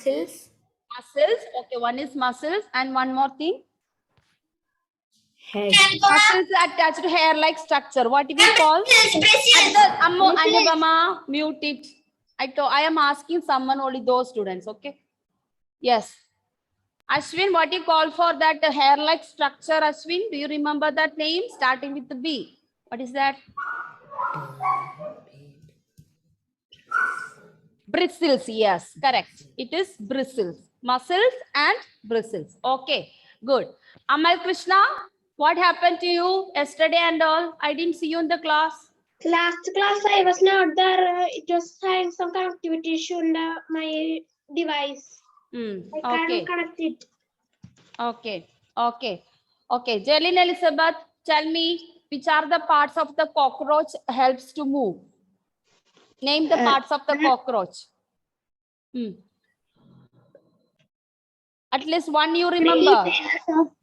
Muscles. Muscles. Okay, one is muscles and one more thing. Head. Muscles attached to hair-like structure. What do we call? Anubama, mute it. I am asking someone, only those students. Okay. Yes. Ashwin, what do you call for that hair-like structure? Ashwin, do you remember that name starting with the B? What is that? Bristles. Yes, correct. It is bristles. Muscles and bristles. Okay, good. Amal Krishna, what happened to you yesterday and all? I didn't see you in the class. Last class I was not there. It was having some connectivity issue in my device. I can't connect it. Okay. Okay. Okay. Jelin Elizabeth, tell me which are the parts of the cockroach helps to move. Name the parts of the cockroach. At least one you remember.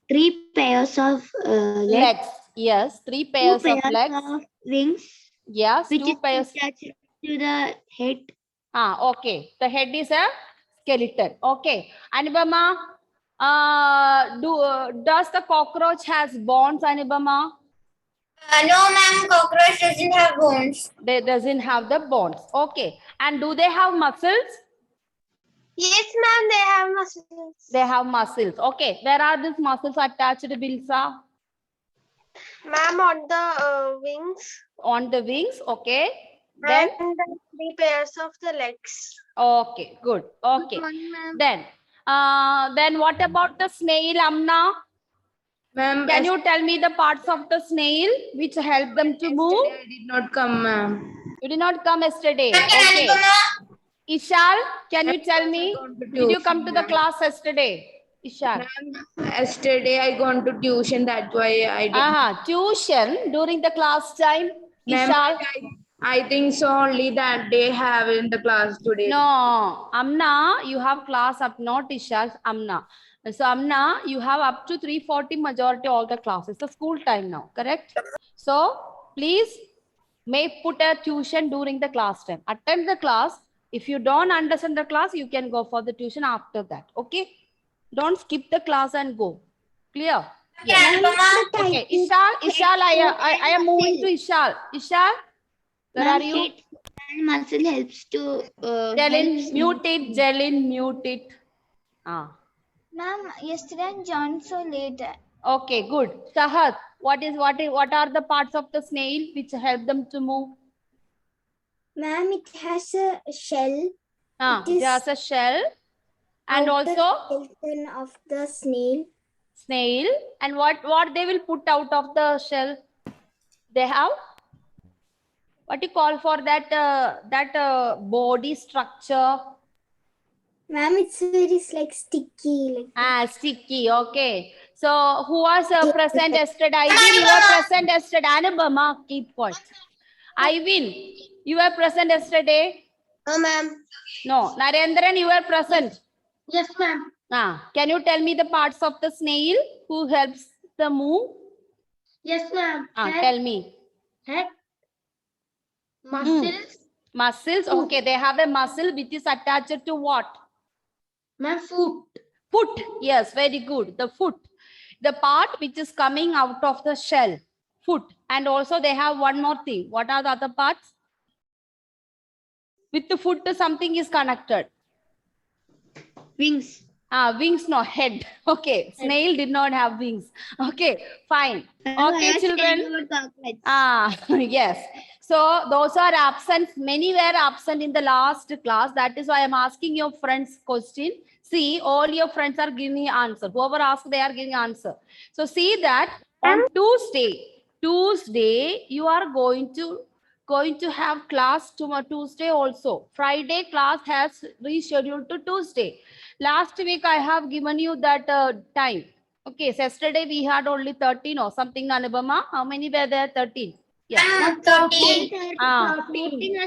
Three pairs of Legs. Yes. Three pairs of legs. Of wings. Yes. Which Two is pairs. attached to the head. Okay. The head is a skeleton. Okay. Anubama, does the cockroach has bones, Anubama? No, ma'am. Cockroach doesn't have bones. They doesn't have the bones. Okay. And do they have muscles? Yes, ma'am. They have muscles. They have muscles. Okay. Where are these muscles attached, Bilsa? Ma'am, on the wings. On the wings. Okay. Then And the 3 pairs of the legs. okay. Good. Okay. Then what about the snail, Amna? Ma'am, Can you tell me the parts of the snail which help them to move? I did not come, ma'am. You did not come yesterday. Okay. Ishal, can you tell me? Did you come to the class yesterday? Ishal. Yesterday I gone to tuition. That's why I did. Tuition during the class time. Ishal. I think so. Only that they have in the class today. No, Amna, you have class up, not Ishal, Amna. So Amna, you have up to 340 majority all the classes. It's school time now, correct? So please may put a tuition during the class time. Attend the class. If you don't understand the class, you can go for the tuition after that. Okay? Don't skip the class and go. Clear? Yes. Okay. Ishal, I am moving to Ishal. Ishal, where are you? Head and muscle helps to. Jelin, mute it. Jelin, mute it. Ma'am, yesterday I joined so late. Okay, good. Shahat, what are the parts of the snail which help them to move? Ma'am, it has a shell. It has a shell and also skeleton of the snail. Snail. And what they will put out of the shell? They have what you call for that body structure? Ma'am, it's very like sticky. Sticky. Okay. So who was present yesterday? Ivin, you were present yesterday. Anubama, keep quiet. Ivin, you were present yesterday? No, ma'am. No. Narendran, you were present? Yes, ma'am. Can you tell me the parts of the snail who helps the move? Yes, ma'am. Tell me. Head. Muscles. Muscles. Okay, they have a muscle which is attached to what? Ma'am, foot. Foot. Yes, very good. The foot. The part which is coming out of the shell. Foot. And also they have one more thing. What are the other parts? With the foot, something is connected. Wings. Wings, no, head. Okay, snail did not have wings. Okay, fine. Okay, children. Yes. So those are absent. Many were absent in the last class. That is why I'm asking your friends question. See, all your friends are giving answer. Whoever asks, they are giving answer. So see that on Tuesday, you are going to have class tomorrow, Tuesday also. Friday class has rescheduled to Tuesday. Last week I have given you that time. Okay, so yesterday we had only 13 or something, Anubama. How many were there? 13. Yeah. 13.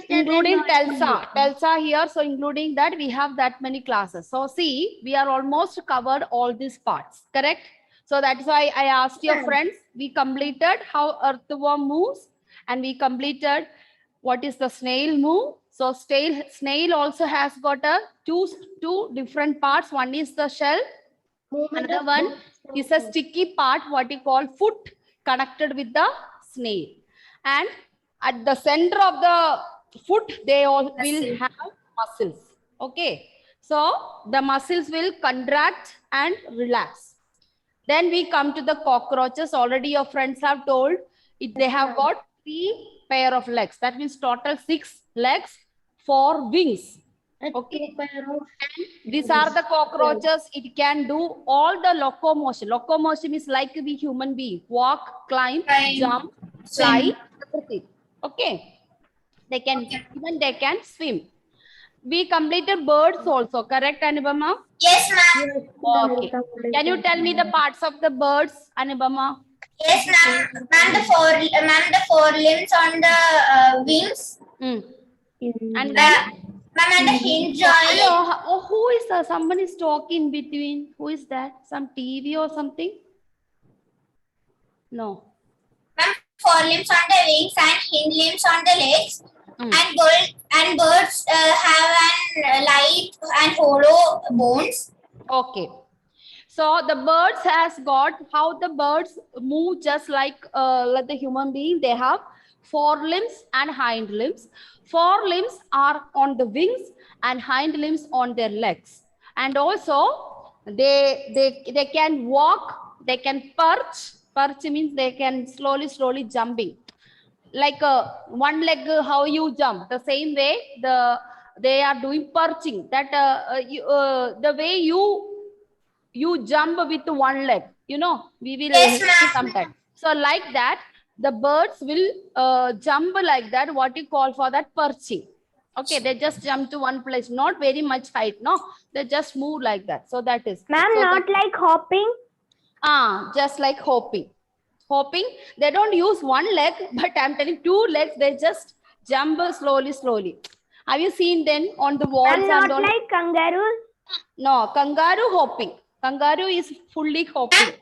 Including Telsa. Telsa here. So including that, we have that many classes. So see, we are almost covered all these parts. Correct? So that's why I asked your friends. We completed how earthworm moves. And we completed what is the snail move. So snail also has got a two different parts. One is the shell. Another one is a sticky part, what you call foot, connected with the snail. And at the center of the foot, they all will have muscles. Okay. So the muscles will contract and relax. Then we come to the cockroaches. Already your friends have told it. They have got 3 pair of legs. That means total 6 legs, 4 wings. Okay. These are the cockroaches. It can do all the locomotion. Locomotion is like we human being. Walk, climb, jump, fly, everything. Okay. They can even they can swim. We completed birds also, correct, Anubama? Yes, ma'am. Okay. Can you tell me the parts of the birds, Anubama? Yes, ma'am. Ma'am, the four limbs on the wings. And then, Ma'am, and the hinge joint. hello, oh, who is that? Someone is talking between. Who is that? Some TV or something? No. Ma'am, 4 limbs on the wings and hind limbs on the legs. And birds have an light and hollow bones. Okay. So the birds has got how the birds move just like the human being. They have 4 limbs and hind limbs. 4 limbs are on the wings and hind limbs on their legs. And also they can walk, they can perch. Perch means they can slowly jumping. Like one leg, how you jump. The same way they are doing perching. That the way you jump with one leg, you know, we will see sometime. So like that, the birds will jump like that, what you call for that perching. Okay, they just jump to one place, not very much height, no, they just move like that. So that is. Ma'am, so not like hopping? Just like hopping. Hopping, they don't use one leg, but I'm telling 2 legs, they just jump slowly. Have you seen them on the walls? And not like kangaroos? No, kangaroo hopping. Kangaroo is fully hopping.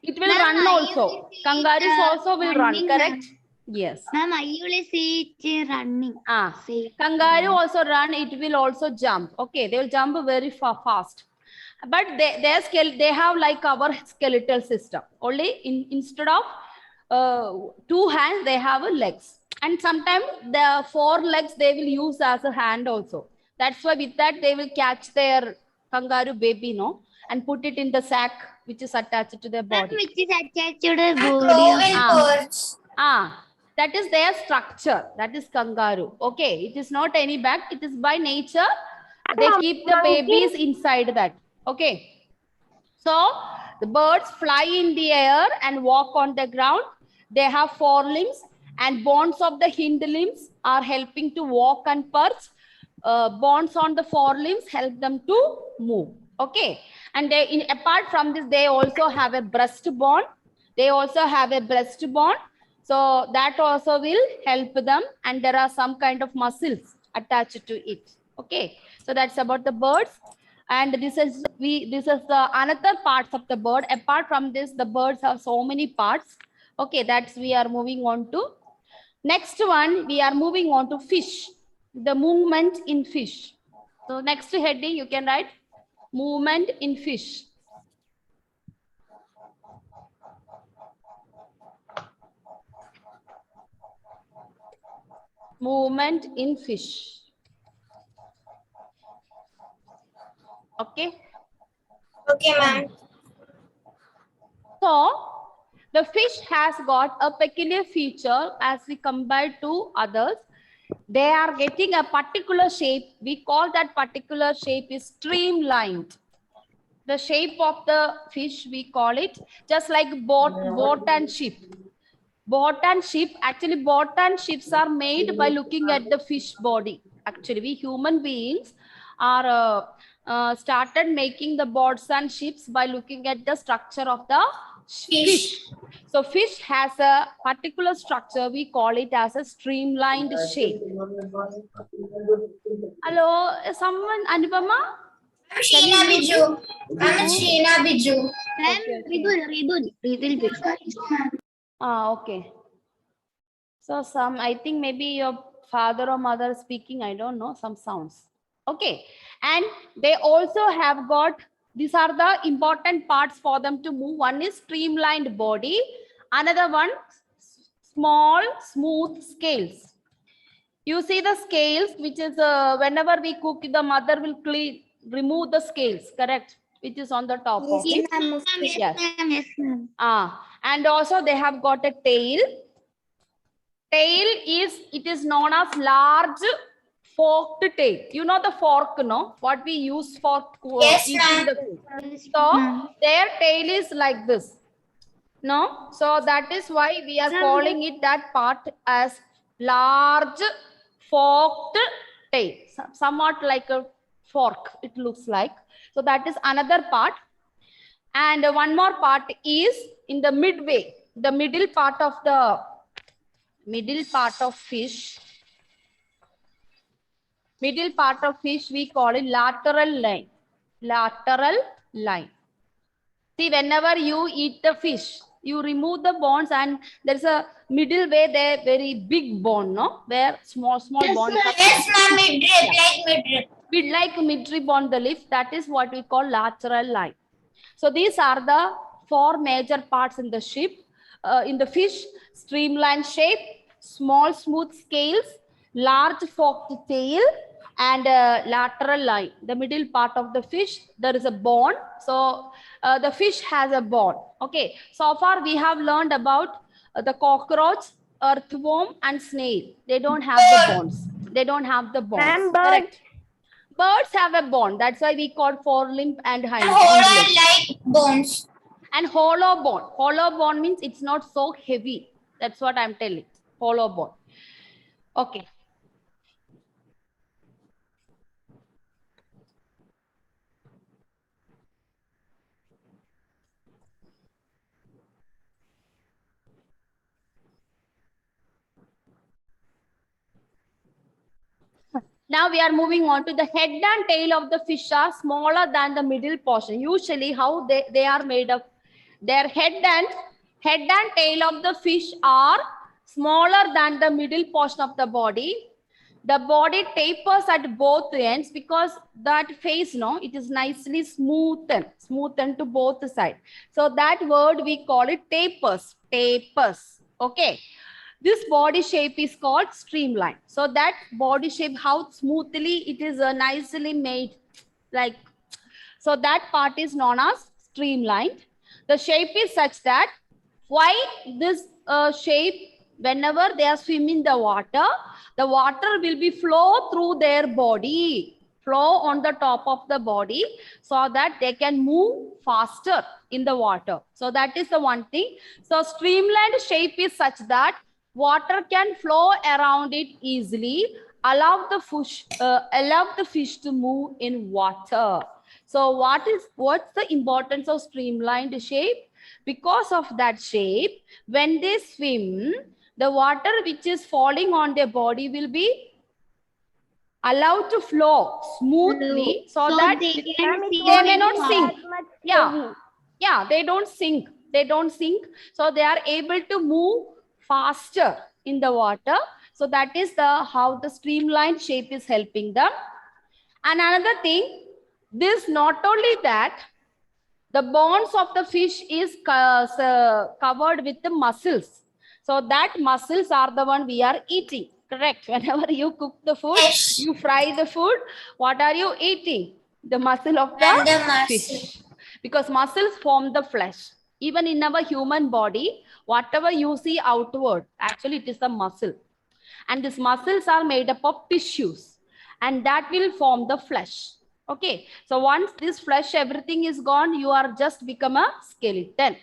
It will run also. Kangaroos also will run, correct? Yes. Ma'am, I usually see it running. Kangaroo also run, it will also jump. Okay, they will jump very fast. But they have like our skeletal system. Only instead of 2 hands, they have legs. And sometimes the 4 legs they will use as a hand also. That's why with that they will catch their kangaroo baby, no, and put it in the sack which is attached to their body. Which is attached to the body. That is their structure. That is kangaroo. Okay, it is not any bag. It is by nature. They keep the babies inside that. Okay. So the birds fly in the air and walk on the ground. They have 4 limbs and bones of the hind limbs are helping to walk and perch. Bones on the 4 limbs help them to move. Okay. And apart from this, they also have a breastbone. So that also will help them. And there are some kind of muscles attached to it. Okay. So that's about the birds. And this is the another parts of the bird. Apart from this, the birds have so many parts. Okay, that's we are moving on to. Next one, we are moving on to fish. The movement in fish. So next heading, you can write movement in fish. Movement in fish. Okay. Okay, ma'am. So the fish has got a peculiar feature as we compare to others. They are getting a particular shape. We call that particular shape is streamlined. The shape of the fish, we call it just like boat and ship. Boat and ship, actually boat and ships are made by looking at the fish body. Actually, we human beings are started making the boats and ships by looking at the structure of the fish. So fish has a particular structure. We call it as a streamlined shape. Hello, someone, Anupama? I'm Sheena Biju. I'm Sheena Biju. Ridul. Okay. So I think maybe your father or mother speaking, I don't know, some sounds. Okay. And they also have got, these are the important parts for them to move. One is streamlined body. Another one, small, smooth scales. You see the scales, which is whenever we cook, the mother will remove the scales, correct? Which is on the top of it. Yes. And also they have got a tail. Tail is, it is known as large forked tail. You know the fork, no? What we use for eating the food. So their tail is like this. No? So that is why we are calling it that part as large forked tail. Somewhat like a fork, it looks like. So that is another part. And one more part is in the midway, the middle part of fish. Middle part of fish, we call it lateral line. Lateral line. See, whenever you eat the fish, you remove the bones and there's a middle way there, very big bone, no? Where small bones. Yes, ma'am, midrib, like midrib. Like midrib on the leaf, that is what we call lateral line. So these are the 4 major parts in the in the fish: streamlined shape, small smooth scales, large forked tail, and lateral line. The middle part of the fish, there is a bone. So the fish has a bone. Okay. So far we have learned about the cockroach, earthworm, and snail. They don't have the bones. They don't have the bones. Correct. Birds have a bone. That's why we call forelimb and hind. Hollow like bones. And hollow bone. Hollow bone means it's not so heavy. That's what I'm telling. Hollow bone. Okay. Now we are moving on to the head and tail of the fish are smaller than the middle portion. Usually how they are made up. Their head and tail of the fish are smaller than the middle portion of the body. The body tapers at both ends because that face, no, it is nicely smoothened to both sides. So that word we call it tapers. Okay. This body shape is called streamline. So that body shape, how smoothly it is nicely made, like, so that part is known as streamlined. The shape is such that why this shape, whenever they are swimming the water will be flow through their body, flow on the top of the body, so that they can move faster in the water. So that is the one thing. So streamlined shape is such that water can flow around it easily, allow the fish to move in water. So what's the importance of streamlined shape? Because of that shape, when they swim, the water which is falling on their body will be allowed to flow smoothly, so that they may not sink. Yeah, they don't sink. So they are able to move faster in the water. So that is how the streamlined shape is helping them. And another thing, this not only that, the bones of the fish is covered with the muscles. So that muscles are the one we are eating. Correct. Whenever you cook the food, you fry the food, what are you eating? The muscle of the fish. Because muscles form the flesh. Even in our human body, whatever you see outward, actually it is the muscle. And these muscles are made up of tissues. And that will form the flesh. Okay. So once this flesh, everything is gone, you are just become a skeleton.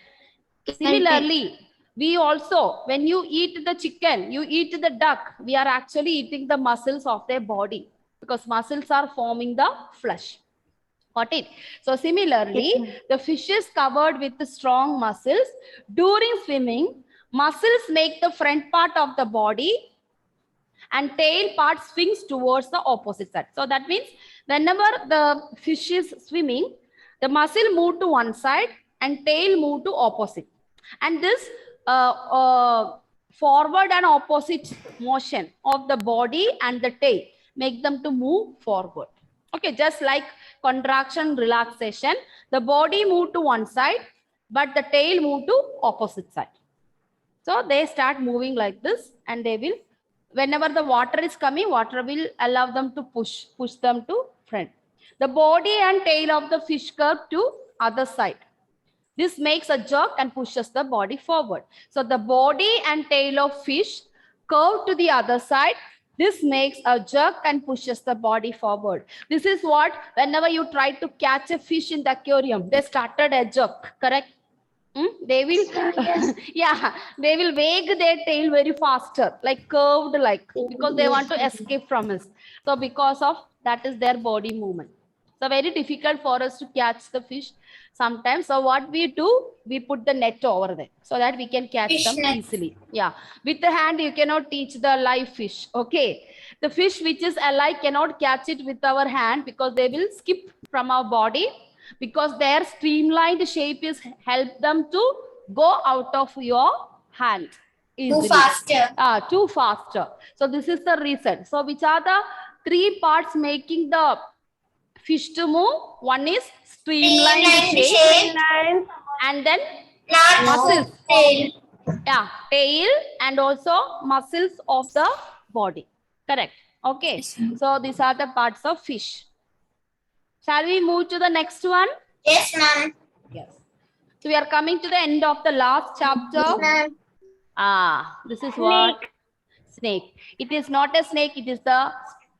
Similarly, we also, when you eat the chicken, you eat the duck, we are actually eating the muscles of their body, because muscles are forming the flesh. Got it? So similarly, the fish is covered with the strong muscles. During swimming, muscles make the front part of the body and tail part swings towards the opposite side. So that means whenever the fish is swimming, the muscle move to one side and tail move to opposite. And this forward and opposite motion of the body and the tail. Make them to move forward. Okay, just like contraction, relaxation. The body move to one side, but the tail move to opposite side. So they start moving like this, and they will, whenever the water is coming, water will allow them to push them to front. The body and tail of the fish curve to other side. This makes a jerk and pushes the body forward. So the body and tail of fish curve to the other side. This makes a jerk and pushes the body forward. This is what, whenever you try to catch a fish in the aquarium, they started a jerk, correct? They will, yeah, they will wag their tail very faster, like curved, like, because they want to escape from us. So because of that is their body movement. So very difficult for us to catch the fish sometimes. So what we do, we put the net over there so that we can catch Fish them net. easily. Yeah, with the hand you cannot teach the live fish. Okay, the fish which is alive cannot catch it with our hand because they will skip from our body, because their streamlined shape is help them to go out of your hand easily. Too faster. Too faster. So this is the reason. So which are the three parts making the fish to move? One is streamlined shape, and then Not muscles. tail. Yeah, tail and also muscles of the body. Correct. Okay. So these are the parts of fish. Shall we move to the next one? Yes, ma'am. Yes. So we are coming to the end of the last chapter. Ma'am. This is what? Snake. It is not a snake. It is the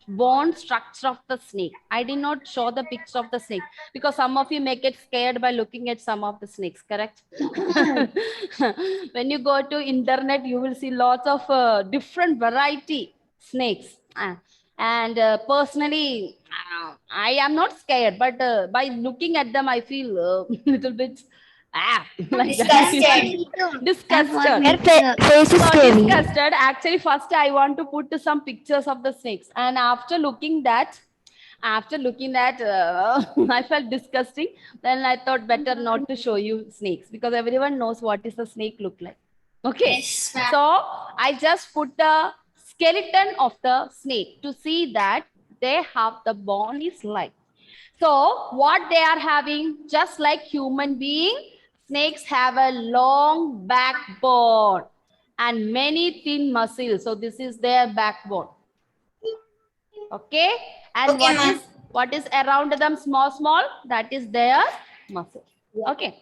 bone structure of the snake. I did not show the picture of the snake because some of you may get scared by looking at some of the snakes, correct? When you go to internet, you will see lots of different variety snakes. And personally, I am not scared, but by looking at them, I feel a little bit like Disgusted. disgusted. Disgusted. Actually, first I want to put some pictures of the snakes, and after looking that, I felt disgusting. Then I thought better not to show you snakes because everyone knows what is a snake look like. Okay, Yes, ma'am. so I just put the skeleton of the snake to see that they have the bone is like. So what they are having, just like human being, snakes have a long backbone and many thin muscles. So this is their backbone. Okay, and Okay, what is around them, small, that is their muscle. Okay,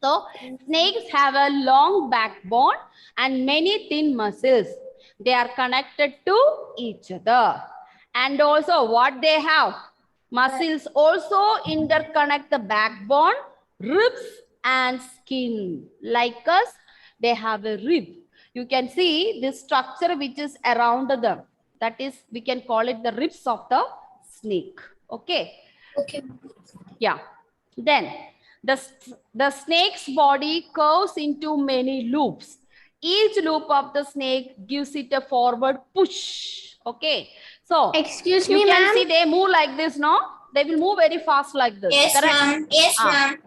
so snakes have a long backbone and many thin muscles. They are connected to each other. And also what they have, muscles also interconnect the backbone, ribs and skin. Like us, they have a rib. You can see this structure which is around them. That is, we can call it the ribs of the snake. Okay. Okay. Yeah. Then the snake's body curves into many loops. Each loop of the snake gives it a forward push. Okay. So Excuse you me, can ma'am. see they move like this, no? They will move very fast like this. Yes, Correct? ma'am. Yes, ma'am.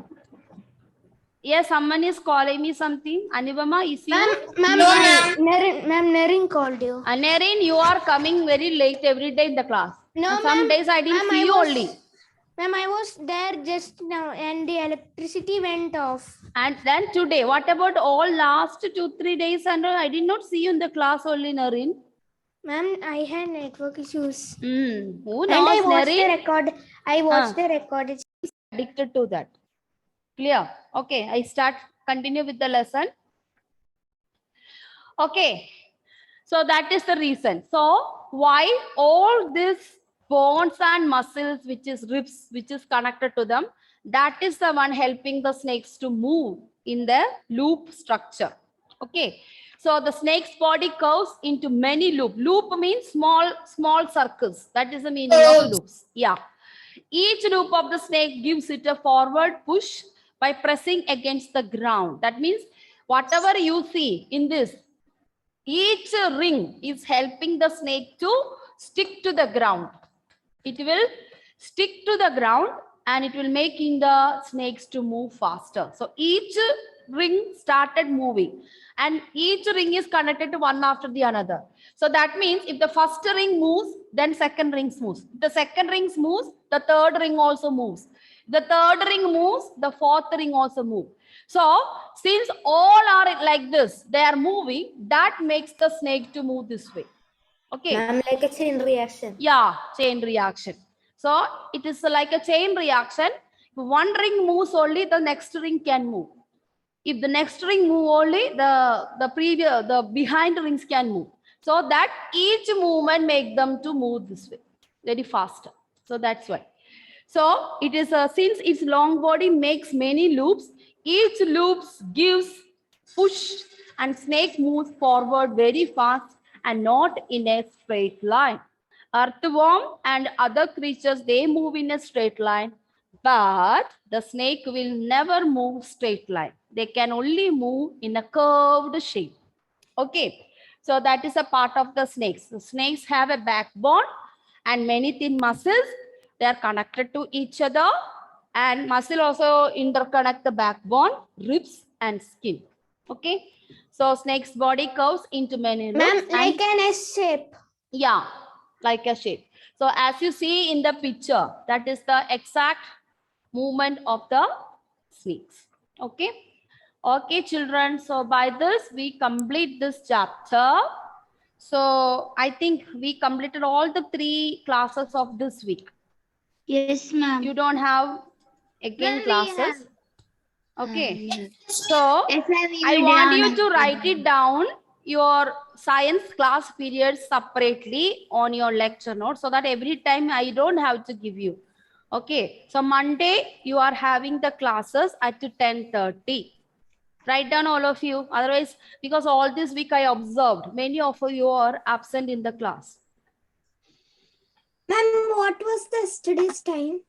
Yes, someone is calling me something. Anubama, is you? Ma'am, No, ma'am. Narin called you. Narin, you are coming very late every day in the class. No, And some ma'am. days I didn't Ma'am, see I you was- only. Ma'am, I was there just now and the electricity went off. And then today, what about all last 2-3 days and all? I did not see you in the class only, Narin. Ma'am, I had network issues. Who And I knows, watched the Narin? record. I watched the record. It's Addicted to that. Clear? Okay, I continue with the lesson. Okay, so that is the reason. So why all these bones and muscles, which is ribs, which is connected to them, that is the one helping the snakes to move in the loop structure. Okay, so the snake's body curves into many loops. Loop means small circles. That is the meaning of loops. Yeah. Each loop of the snake gives it a forward push by pressing against the ground. That means whatever you see in this, each ring is helping the snake to stick to the ground. It will stick to the ground and it will making the snakes to move faster. So each ring started moving, and each ring is connected to one after the another. So that means if the first ring moves, then second ring moves. If the second ring moves, the third ring also moves. The third ring moves, the fourth ring also moves. So since all are like this, they are moving, that makes the snake to move this way. Okay. Ma'am, like a chain reaction. Yeah, chain reaction. So it is like a chain reaction. If one ring moves only, the next ring can move. If the next ring move only, the behind rings can move. So that each movement make them to move this way very faster. So that's why. So it is since its long body makes many loops, each loops gives push, and snake moves forward very fast and not in a straight line. Earthworm and other creatures, they move in a straight line, but the snake will never move straight line. They can only move in a curved shape. Okay, so that is a part of the snakes. The snakes have a backbone and many thin muscles. They are connected to each other, and muscle also interconnect the backbone, ribs and skin. Okay, so snake's body curves into many loops. Ma'am, like an S shape. Yeah, like a shape. So as you see in the picture, that is the exact movement of the snakes. Okay. Okay, children. So by this, we complete this chapter. So I think we completed all the 3 classes of this week. Yes, ma'am. You don't have again classes. Okay. So Yes, ma'am, we I will want do you on to write it down your science class periods separately on your lecture note, so that every time I don't have to give you. Okay. So Monday you are having the classes at 10:30. Write down all of you. Otherwise, because all this week I observed many of you are absent in the class. Ma'am, what was the yesterday's time?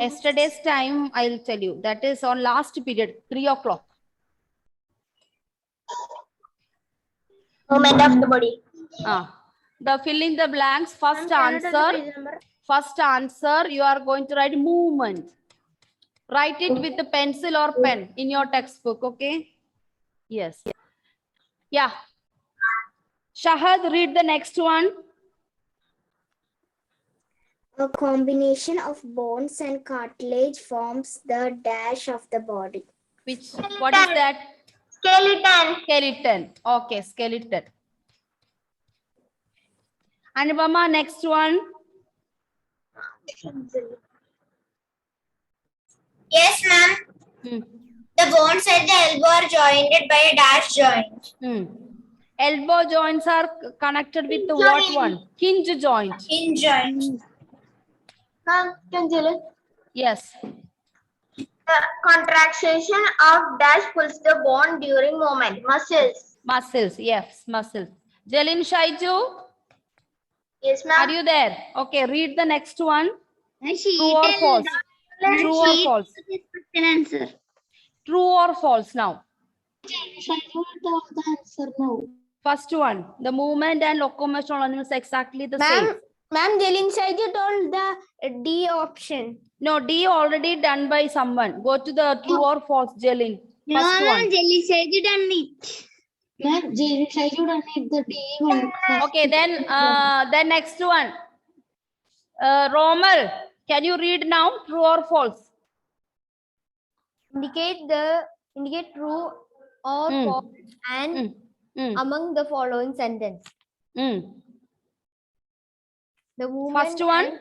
Yesterday's time, I'll tell you. That is on last period, 3 o'clock. Movement of the body. The fill in the blanks, first answer, you are going to write movement. Write it with a pencil or pen in your textbook, okay? Yes. Yeah. Shahad, read the next one. A combination of bones and cartilage forms the dash of the body. What is that? Skeleton. Skeleton. Okay, skeleton. Anubama, next one. Yes, ma'am. The bones at the elbow are joined by a dash joint. Elbow joints are connected with the what one? Hinge joint. Hinge joint. Ma'am, Yes. the contraction of dash pulls the bone during movement. Muscles. Muscles. Yes, muscles. Jalin Shaiju, Yes, are ma'am. you there? Okay, read the next one. She True or false? True or false? Answer. True or false now? The answer no. First one. The movement and locomotion of animals are exactly the same. Ma'am, Jalin Shaiju told the D option. No, D already done by someone. Go to the true or false, Jalin. No, First no, one. Jelly said you done it. Ma'am, I don't need the D one. Okay, then next one. Romal, can you read now? True or false? Indicate true or false and among the following sentence. The movement First one.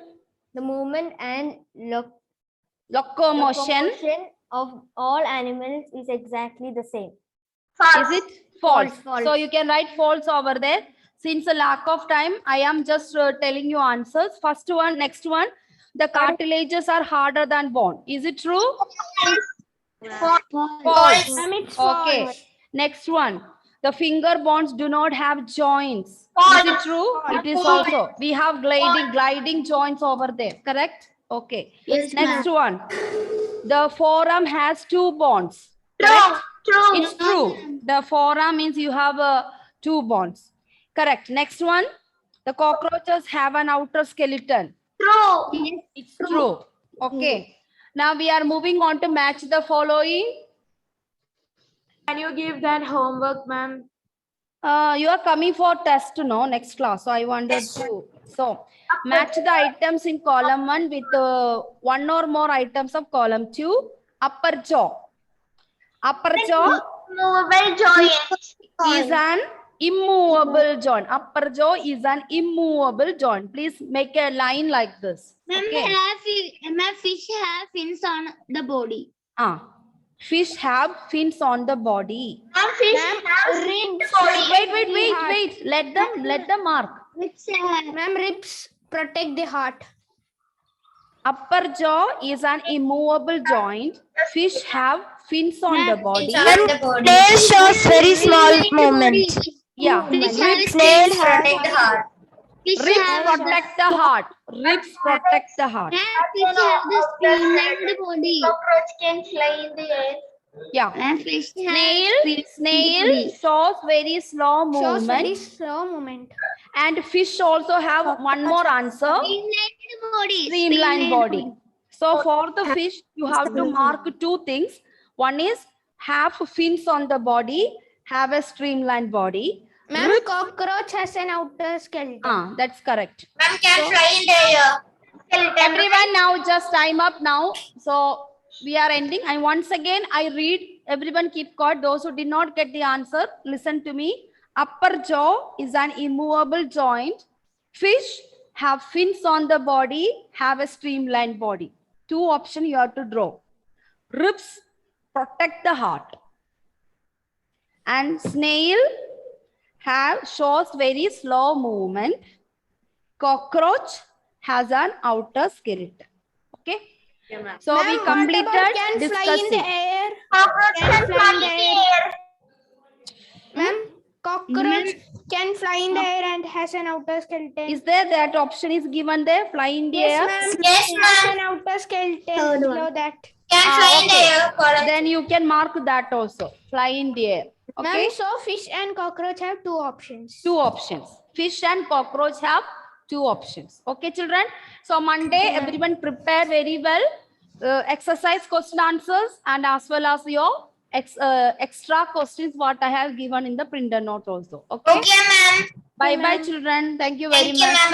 The movement and Locomotion. of all animals is exactly the same. Is it false? False. So you can write false over there. Since a lack of time, I am just telling you answers. First one, next one. The cartilages are harder than bone. Is it true? False. Okay. Next one. The finger bones do not have joints. Is it true? It is also. We have gliding joints over there. Correct? Okay. Yes, Next one. The forearm has 2 bones. Correct? True. It's true. The forearm means you have 2 bones. Correct. Next one. The cockroaches have an outer skeleton. True. It's true. Okay. Now we are moving on to match the following. Can you give that homework, ma'am? You are coming for test, no? Next class. So I wanted to. So match the items in column 1 with one or more items of column 2. Upper jaw. Upper jaw Movable joint. is an immovable joint. Upper jaw is an immovable joint. Please make a line like this. Ma'am, Okay. fish have fins on the body. Fish have fins on the body. Ma'am, fish have ribbed body. Wait. Let them mark. Which Ma'am, ribs protect the heart. Upper jaw is an immovable joint. Fish have fins on the body. It's on the body. Tail shows very small movement. Yeah. Fish have Snail Protect the heart. fish Ribs have protect the heart. Ribs protect the heart. fish have the streamlined body. Cockroach can fly in the air. Yeah. And fish have Snail shows very slow Shows very movement. slow movement. And fish also have one more answer. streamlined body. Streamlined body. So for the fish, you have to mark two things. One is have fins on the body, have a streamlined body. Ma'am, cockroach has an outer skeleton. That's correct. Ma'am, can fly in the air. Everyone now just time up now. So we are ending. And once again, I read. Everyone keep quiet. Those who did not get the answer, listen to me. Upper jaw is an immovable joint. Fish have fins on the body, have a streamlined body. Two options you have to draw. Ribs protect the heart. And snail shows very slow movement. Cockroach has an outer skeleton. Okay. Yeah, ma'am. So we completed Can fly in the discussing. air. Cockroach can fly in the air. Ma'am, cockroach can fly in the air and has an outer skeleton. Is there that option is given there? Fly in the Yes, air. ma'am. Yes, It has ma'am. an outer skeleton below that. Can fly in the Okay. air. Correct. Then you can mark that also. Fly in the air. Okay. Ma'am, so fish and cockroach have two options. Two options. Fish and cockroach have two options. Okay, children. So Monday, everyone prepare very well. Exercise question answers and as well as your extra questions what I have given in the printer note also. Okay. Okay, ma'am. Bye bye, children. Thank you very Thank you, much. ma'am.